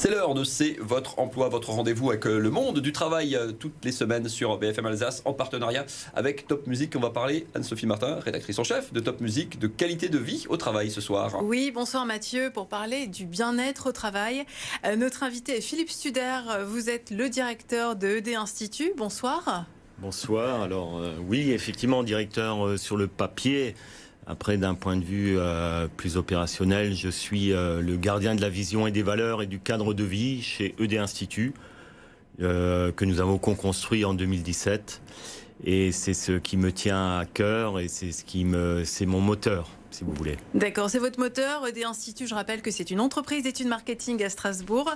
C'est l'heure de C'est votre emploi, votre rendez-vous avec le monde du travail toutes les semaines sur BFM Alsace en partenariat avec Top Music. On va parler, Anne-Sophie Martin, rédactrice en chef de Top Music, de qualité de vie au travail ce soir. Oui, bonsoir Mathieu, pour parler du bien-être au travail. Notre invité est Philippe Studer, vous êtes le directeur de ED Institut. Bonsoir. Bonsoir, alors oui, effectivement, directeur sur le papier. Après, d'un point de vue plus opérationnel, je suis le gardien de la vision et des valeurs et du cadre de vie chez ED Institut, que nous avons co-construit en 2017. Et c'est ce qui me tient à cœur et c'est mon moteur, si vous voulez. D'accord, c'est votre moteur. ED Institut, je rappelle que c'est une entreprise d'études marketing à Strasbourg.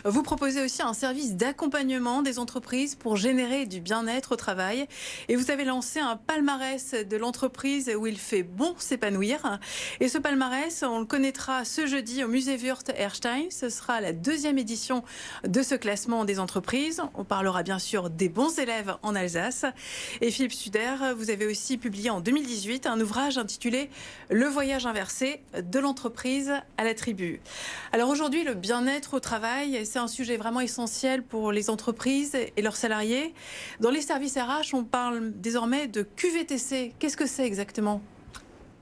Vous proposez aussi un service d'accompagnement des entreprises pour générer du bien-être au travail. Et vous avez lancé un palmarès de l'entreprise où il fait bon s'épanouir. Et ce palmarès, on le connaîtra ce jeudi au musée Wörth-Erstein. Ce sera la 2e édition de ce classement des entreprises. On parlera bien sûr des bons élèves en Alsace. Et Philippe Studer, vous avez aussi publié en 2018 un ouvrage intitulé Le voyage inversé de l'entreprise à la tribu. Alors aujourd'hui, le bien-être au travail, c'est un sujet vraiment essentiel pour les entreprises et leurs salariés. Dans les services RH, on parle désormais de QVTC. Qu'est-ce que c'est exactement ?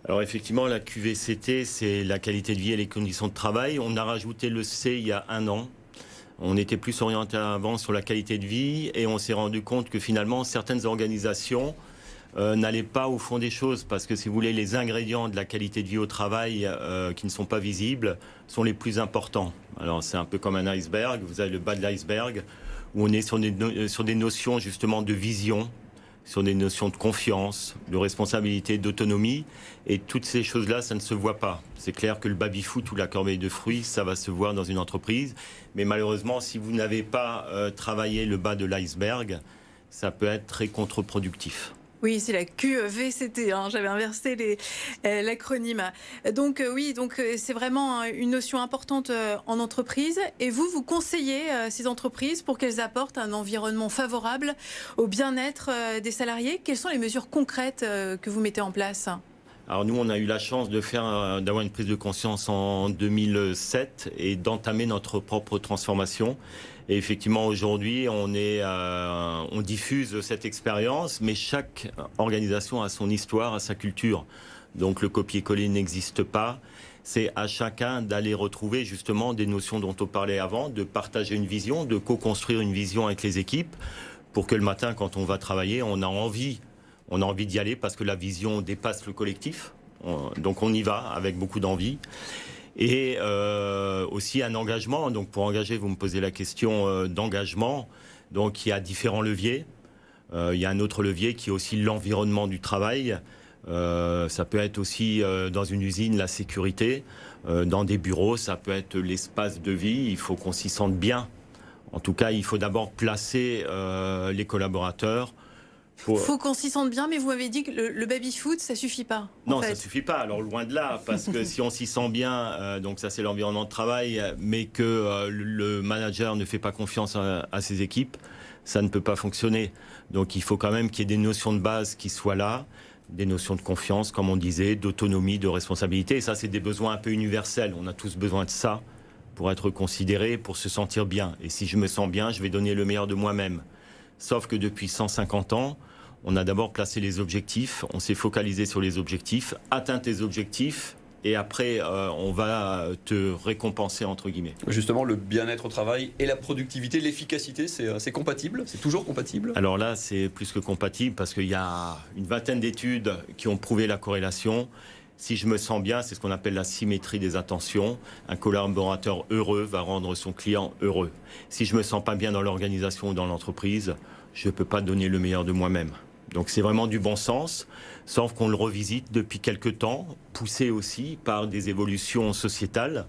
Alors effectivement, la QVCT, c'est la qualité de vie et les conditions de travail. On a rajouté le C il y a 1 an. On était plus orienté avant sur la qualité de vie et on s'est rendu compte que finalement, certaines organisations n'allaient pas au fond des choses parce que, si vous voulez, les ingrédients de la qualité de vie au travail qui ne sont pas visibles sont les plus importants. Alors, c'est un peu comme un iceberg. Vous avez le bas de l'iceberg où on est sur des notions justement de vision, sur des notions de confiance, de responsabilité, d'autonomie. Et toutes ces choses-là, ça ne se voit pas. C'est clair que le baby-foot ou la corbeille de fruits, ça va se voir dans une entreprise. Mais malheureusement, si vous n'avez pas travaillé le bas de l'iceberg, ça peut être très contre-productif. Oui, c'est la QVCT, hein, j'avais inversé l'acronyme. Donc oui, c'est vraiment une notion importante en entreprise. Et vous conseillez ces entreprises pour qu'elles apportent un environnement favorable au bien-être des salariés. Quelles sont les mesures concrètes que vous mettez en place ? Alors nous, on a eu la chance d'avoir une prise de conscience en 2007 et d'entamer notre propre transformation. Et effectivement, aujourd'hui, on diffuse cette expérience, mais chaque organisation a son histoire, a sa culture. Donc le copier-coller n'existe pas. C'est à chacun d'aller retrouver justement des notions dont on parlait avant, de partager une vision, de co-construire une vision avec les équipes, pour que le matin, quand on va travailler, on a envie d'y aller parce que la vision dépasse le collectif. Donc on y va avec beaucoup d'envie. Et aussi un engagement. Donc pour engager, vous me posez la question d'engagement. Donc il y a différents leviers. Il y a un autre levier qui est aussi l'environnement du travail. Ça peut être aussi dans une usine la sécurité. Dans des bureaux, ça peut être l'espace de vie. Il faut qu'on s'y sente bien. En tout cas, il faut d'abord placer les collaborateurs. Il faut qu'on s'y sente bien, mais vous m'avez dit que le baby-foot, ça ne suffit pas. Non, ça ne suffit pas. Alors, loin de là, parce que si on s'y sent bien, donc ça, c'est l'environnement de travail, mais que le manager ne fait pas confiance à ses équipes, ça ne peut pas fonctionner. Donc, il faut quand même qu'il y ait des notions de base qui soient là, des notions de confiance, comme on disait, d'autonomie, de responsabilité. Et ça, c'est des besoins un peu universels. On a tous besoin de ça pour être considérés, pour se sentir bien. Et si je me sens bien, je vais donner le meilleur de moi-même. Sauf que depuis 150 ans, on a d'abord placé les objectifs, on s'est focalisé sur les objectifs, atteint tes objectifs, et après, on va te récompenser, entre guillemets. Justement, le bien-être au travail et la productivité, l'efficacité, c'est compatible ? C'est toujours compatible ? Alors là, c'est plus que compatible, parce qu'il y a une vingtaine d'études qui ont prouvé la corrélation. Si je me sens bien, c'est ce qu'on appelle la symétrie des attentions. Un collaborateur heureux va rendre son client heureux. Si je me sens pas bien dans l'organisation ou dans l'entreprise, je ne peux pas donner le meilleur de moi-même. Donc c'est vraiment du bon sens, sauf qu'on le revisite depuis quelques temps, poussé aussi par des évolutions sociétales,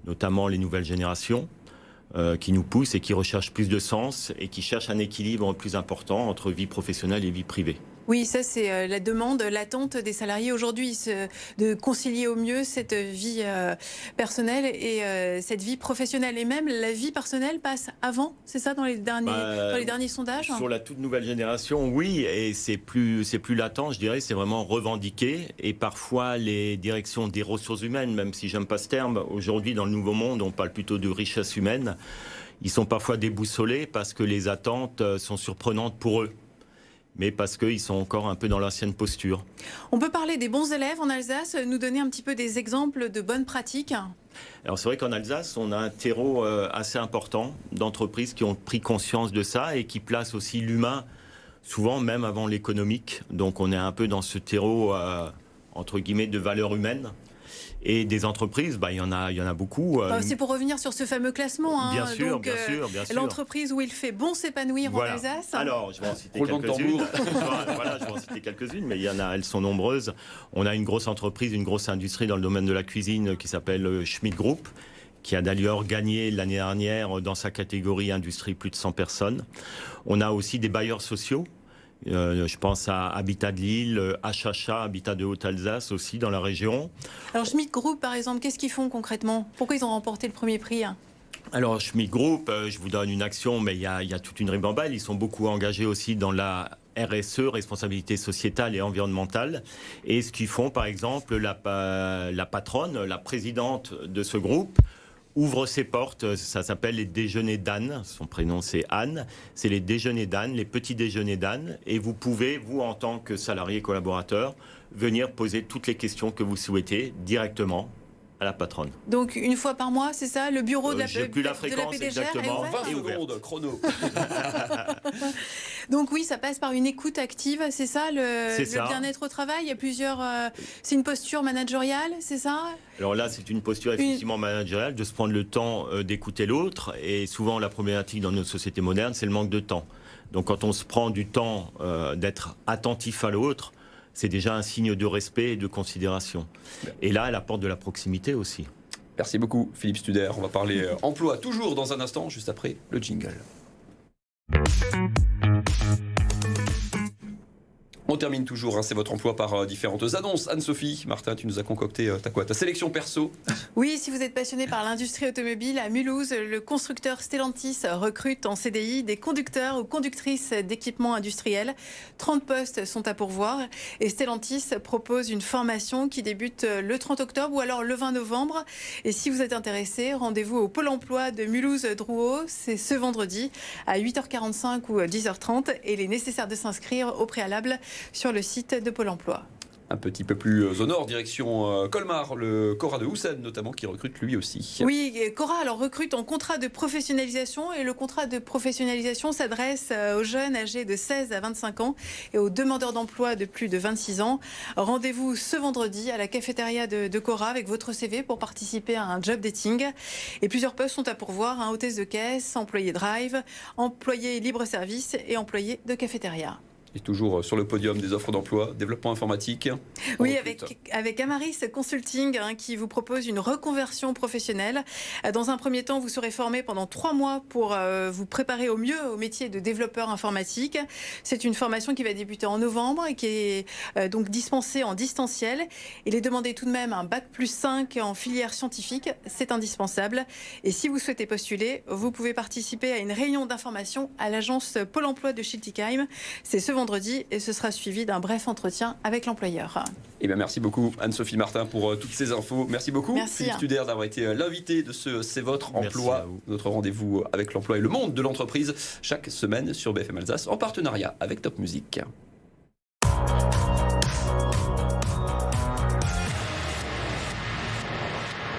notamment les nouvelles générations, qui nous poussent et qui recherchent plus de sens et qui cherchent un équilibre plus important entre vie professionnelle et vie privée. Oui, ça c'est la demande, l'attente des salariés aujourd'hui, de concilier au mieux cette vie personnelle et cette vie professionnelle. Et même la vie personnelle passe avant, c'est ça dans les derniers sondages? Sur la toute nouvelle génération, oui, et c'est plus latent, je dirais, c'est vraiment revendiqué. Et parfois les directions des ressources humaines, même si j'aime pas ce terme, aujourd'hui dans le nouveau monde, on parle plutôt de richesse humaine. Ils sont parfois déboussolés parce que les attentes sont surprenantes pour eux, mais parce qu'ils sont encore un peu dans l'ancienne posture. On peut parler des bons élèves en Alsace, nous donner un petit peu des exemples de bonnes pratiques? Alors c'est vrai qu'en Alsace, on a un terreau assez important d'entreprises qui ont pris conscience de ça et qui placent aussi l'humain, souvent même avant l'économique. Donc on est un peu dans ce terreau, entre guillemets, de valeurs humaines. Et des entreprises, il y en a beaucoup. C'est pour revenir sur ce fameux classement. Bien sûr, donc, bien sûr. L'entreprise où il fait bon s'épanouir en Alsace. Alors, je vais en citer quelques-unes. Je vais en citer quelques-unes, mais elles sont nombreuses. On a une grosse entreprise, une grosse industrie dans le domaine de la cuisine qui s'appelle Schmidt Group, qui a d'ailleurs gagné l'année dernière dans sa catégorie industrie plus de 100 personnes. On a aussi des bailleurs sociaux. Je pense à Habitat de Lille, HHA, Habitat de Haute-Alsace aussi dans la région. Alors Schmidt Group par exemple, qu'est-ce qu'ils font concrètement? Pourquoi ils ont remporté le premier prix? Alors Schmidt Group, je vous donne une action, mais il y a toute une ribambelle. Ils sont beaucoup engagés aussi dans la RSE, responsabilité sociétale et environnementale. Et ce qu'ils font, par exemple, la patronne, la présidente de ce groupe, ouvre ses portes, ça s'appelle les déjeuners d'Anne, son prénom c'est Anne, c'est les déjeuners d'Anne, les petits déjeuners d'Anne, et vous pouvez, vous en tant que salarié collaborateur, venir poser toutes les questions que vous souhaitez directement à la patronne. Donc une fois par mois, c'est ça, le bureau de la j'ai plus la fréquence exactement, 20 secondes, chrono. Donc oui, ça passe par une écoute active, c'est ça, le bien-être au travail. Il y a plusieurs. C'est une posture managériale, c'est ça? Alors là, c'est une posture effectivement managériale, de se prendre le temps d'écouter l'autre. Et souvent, la problématique dans notre société moderne, c'est le manque de temps. Donc quand on se prend du temps d'être attentif à l'autre, c'est déjà un signe de respect et de considération. Et là, elle apporte de la proximité aussi. Merci beaucoup, Philippe Studer. On va parler emploi toujours dans un instant, juste après le jingle. On termine toujours, c'est votre emploi par différentes annonces. Anne-Sophie Martin, tu nous as concocté ta sélection perso? Oui, si vous êtes passionné par l'industrie automobile, à Mulhouse, le constructeur Stellantis recrute en CDI des conducteurs ou conductrices d'équipements industriels. 30 postes sont à pourvoir et Stellantis propose une formation qui débute le 30 octobre ou alors le 20 novembre. Et si vous êtes intéressé, rendez-vous au Pôle emploi de Mulhouse-Drouot. C'est ce vendredi à 8h45 ou 10h30 et il est nécessaire de s'inscrire au préalable sur le site de Pôle emploi. Un petit peu plus au nord, direction Colmar, le Cora de Houssen notamment qui recrute lui aussi. Oui, Cora alors recrute en contrat de professionnalisation et le contrat de professionnalisation s'adresse aux jeunes âgés de 16 à 25 ans et aux demandeurs d'emploi de plus de 26 ans. Rendez-vous ce vendredi à la cafétéria de Cora avec votre CV pour participer à un job dating. Et plusieurs postes sont à pourvoir, hôtesse de caisse, employé drive, employé libre-service et employé de cafétéria. Et toujours sur le podium des offres d'emploi, développement informatique. Oui, avec Amaris Consulting qui vous propose une reconversion professionnelle. Dans un premier temps, vous serez formé pendant 3 mois pour vous préparer au mieux au métier de développeur informatique. C'est une formation qui va débuter en novembre et qui est donc dispensée en distanciel. Il est demandé tout de même un bac+5 en filière scientifique, c'est indispensable. Et si vous souhaitez postuler, vous pouvez participer à une réunion d'information à l'agence Pôle emploi de Schiltigheim. C'est ce vendredi et ce sera suivi d'un bref entretien avec l'employeur. Eh bien, merci beaucoup Anne-Sophie Martin pour toutes ces infos. Merci beaucoup Philippe Studer d'avoir été l'invité de ce C'est votre emploi, notre rendez-vous avec l'emploi et le monde de l'entreprise chaque semaine sur BFM Alsace en partenariat avec Top Music.